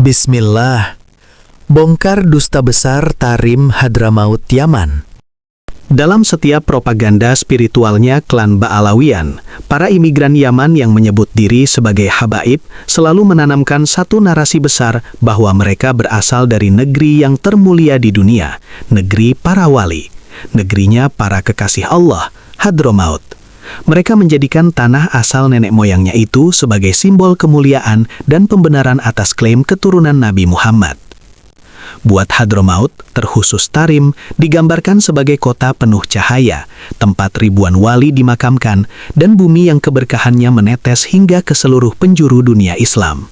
Bismillah. Bongkar dusta besar Tarim Hadramaut Yaman. Dalam setiap propaganda spiritualnya klan Ba'alawiyan, para imigran Yaman yang menyebut diri sebagai habaib selalu menanamkan satu narasi besar bahwa mereka berasal dari negeri yang termulia di dunia, negeri para wali, negerinya para kekasih Allah, Hadramaut. Mereka menjadikan tanah asal nenek moyangnya itu sebagai simbol kemuliaan dan pembenaran atas klaim keturunan Nabi Muhammad. Buat Hadramaut, terkhusus Tarim, digambarkan sebagai kota penuh cahaya, tempat ribuan wali dimakamkan, dan bumi yang keberkahannya menetes hingga ke seluruh penjuru dunia Islam.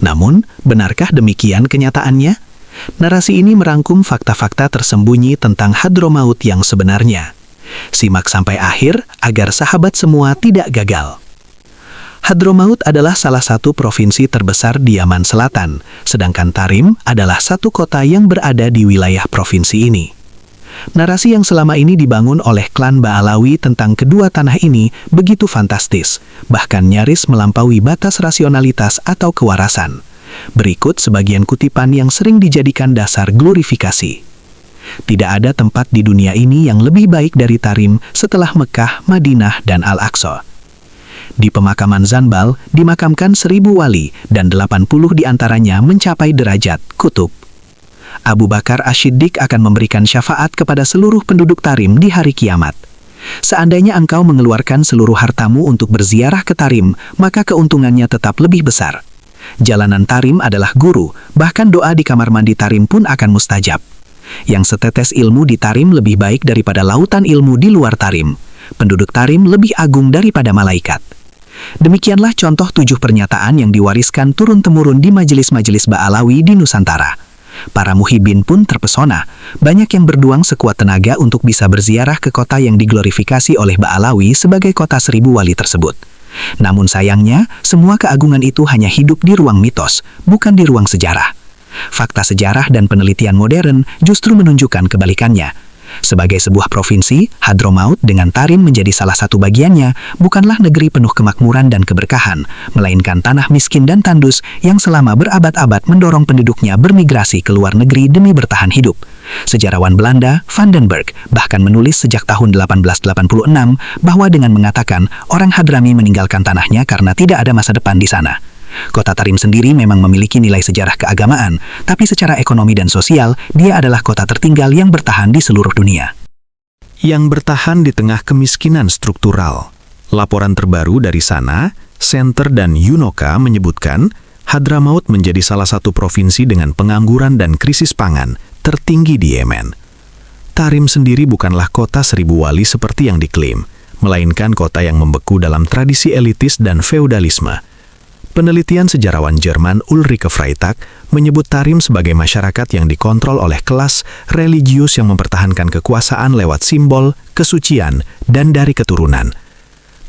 Namun, benarkah demikian kenyataannya? Narasi ini merangkum fakta-fakta tersembunyi tentang Hadramaut yang sebenarnya. Simak sampai akhir agar sahabat semua tidak gagal. Hadramaut adalah salah satu provinsi terbesar di Yaman Selatan, sedangkan Tarim adalah satu kota yang berada di wilayah provinsi ini. Narasi yang selama ini dibangun oleh klan Ba'alawi tentang kedua tanah ini begitu fantastis, bahkan nyaris melampaui batas rasionalitas atau kewarasan. Berikut sebagian kutipan yang sering dijadikan dasar glorifikasi. Tidak ada tempat di dunia ini yang lebih baik dari Tarim setelah Mekah, Madinah, dan Al-Aqsa. Di pemakaman Zanbal dimakamkan 1000 wali dan 80 diantaranya mencapai derajat kutub. Abu Bakar Ash-Shiddiq akan memberikan syafaat kepada seluruh penduduk Tarim di hari kiamat. Seandainya engkau mengeluarkan seluruh hartamu untuk berziarah ke Tarim, maka keuntungannya tetap lebih besar. Jalanan Tarim adalah guru, bahkan doa di kamar mandi Tarim pun akan mustajab. Yang setetes ilmu di Tarim lebih baik daripada lautan ilmu di luar Tarim. Penduduk Tarim lebih agung daripada malaikat. Demikianlah contoh 7 pernyataan yang diwariskan turun-temurun di majelis-majelis Ba'alawi di Nusantara. Para muhibin pun terpesona. Banyak yang berjuang sekuat tenaga untuk bisa berziarah ke kota yang diglorifikasi oleh Ba'alawi sebagai kota 1000 wali tersebut. Namun sayangnya, semua keagungan itu hanya hidup di ruang mitos, bukan di ruang sejarah. Fakta sejarah dan penelitian modern justru menunjukkan kebalikannya. Sebagai sebuah provinsi, Hadramaut dengan Tarim menjadi salah satu bagiannya, bukanlah negeri penuh kemakmuran dan keberkahan, melainkan tanah miskin dan tandus yang selama berabad-abad mendorong penduduknya bermigrasi ke luar negeri demi bertahan hidup. Sejarawan Belanda, Van den Berg, bahkan menulis sejak tahun 1886 bahwa dengan mengatakan orang Hadrami meninggalkan tanahnya karena tidak ada masa depan di sana. Kota Tarim sendiri memang memiliki nilai sejarah keagamaan, tapi secara ekonomi dan sosial, dia adalah kota tertinggal yang bertahan di seluruh dunia. Yang bertahan di tengah kemiskinan struktural. Laporan terbaru dari Sana, Center dan Yunoka menyebutkan, Hadramaut menjadi salah satu provinsi dengan pengangguran dan krisis pangan tertinggi di Yemen. Tarim sendiri bukanlah kota 1000 wali seperti yang diklaim, melainkan kota yang membeku dalam tradisi elitis dan feudalisme. Penelitian sejarawan Jerman Ulrike Freitag menyebut Tarim sebagai masyarakat yang dikontrol oleh kelas religius yang mempertahankan kekuasaan lewat simbol, kesucian, dan dari keturunan.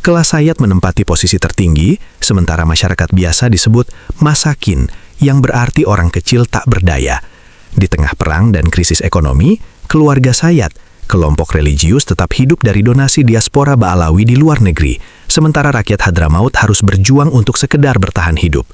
Kelas Sayyad menempati posisi tertinggi, sementara masyarakat biasa disebut masakin, yang berarti orang kecil tak berdaya. Di tengah perang dan krisis ekonomi, keluarga Sayyad, kelompok religius tetap hidup dari donasi diaspora Ba'alawi di luar negeri, sementara rakyat Hadramaut harus berjuang untuk sekedar bertahan hidup.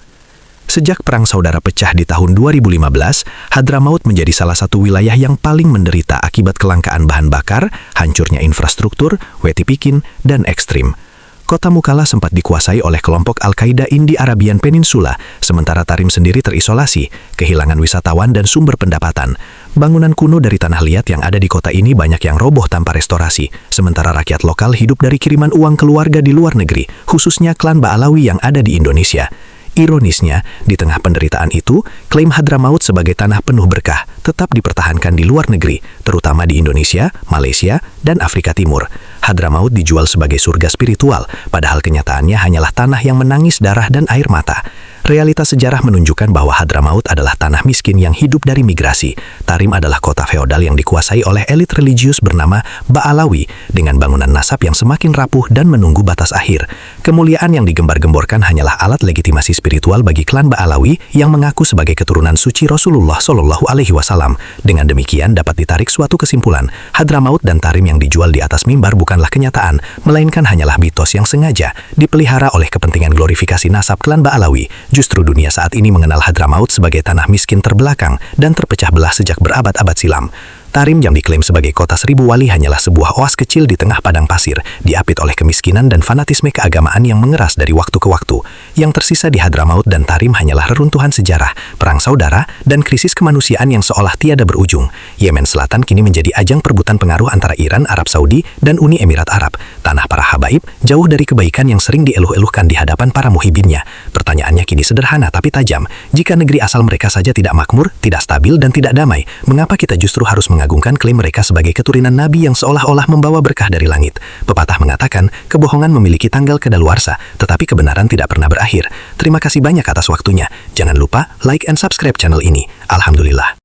Sejak Perang Saudara pecah di tahun 2015, Hadramaut menjadi salah satu wilayah yang paling menderita akibat kelangkaan bahan bakar, hancurnya infrastruktur, wetipikin, dan ekstrim. Kota Mukalla sempat dikuasai oleh kelompok Al-Qaeda Indi Arabian Peninsula, sementara Tarim sendiri terisolasi, kehilangan wisatawan dan sumber pendapatan. Bangunan kuno dari tanah liat yang ada di kota ini banyak yang roboh tanpa restorasi, sementara rakyat lokal hidup dari kiriman uang keluarga di luar negeri, khususnya klan Ba'alawi yang ada di Indonesia. Ironisnya, di tengah penderitaan itu, klaim Hadramaut sebagai tanah penuh berkah tetap dipertahankan di luar negeri, terutama di Indonesia, Malaysia, dan Afrika Timur. Hadramaut dijual sebagai surga spiritual, padahal kenyataannya hanyalah tanah yang menangis darah dan air mata. Realitas sejarah menunjukkan bahwa Hadramaut adalah tanah miskin yang hidup dari migrasi. Tarim adalah kota feodal yang dikuasai oleh elit religius bernama Ba'alawi, dengan bangunan nasab yang semakin rapuh dan menunggu batas akhir. Kemuliaan yang digembar-gemborkan hanyalah alat legitimasi spiritual bagi klan Ba'alawi yang mengaku sebagai keturunan suci Rasulullah Shallallahu Alaihi Wasallam. Dengan demikian dapat ditarik suatu kesimpulan, Hadramaut dan Tarim yang dijual di atas mimbar bukanlah kenyataan, melainkan hanyalah mitos yang sengaja dipelihara oleh kepentingan glorifikasi nasab klan Ba'alawi. Justru dunia saat ini mengenal Hadramaut sebagai tanah miskin terbelakang dan terpecah belah sejak berabad-abad silam. Tarim yang diklaim sebagai kota seribu wali hanyalah sebuah oas kecil di tengah padang pasir, diapit oleh kemiskinan dan fanatisme keagamaan yang mengeras dari waktu ke waktu. Yang tersisa di Hadramaut dan Tarim hanyalah reruntuhan sejarah, perang saudara, dan krisis kemanusiaan yang seolah tiada berujung. Yemen Selatan kini menjadi ajang perebutan pengaruh antara Iran, Arab Saudi, dan Uni Emirat Arab. Tanah para habaib, jauh dari kebaikan yang sering dieluh-eluhkan di hadapan para muhibinnya. Pertanyaannya kini sederhana tapi tajam. Jika negeri asal mereka saja tidak makmur, tidak stabil, dan tidak damai, mengapa kita justru harus mengagungkan klaim mereka sebagai keturunan Nabi yang seolah-olah membawa berkah dari langit? Pepatah mengatakan, kebohongan memiliki tanggal kadaluarsa, tetapi kebenaran tidak pernah berakhir. Terima kasih banyak atas waktunya. Jangan lupa like and subscribe channel ini. Alhamdulillah.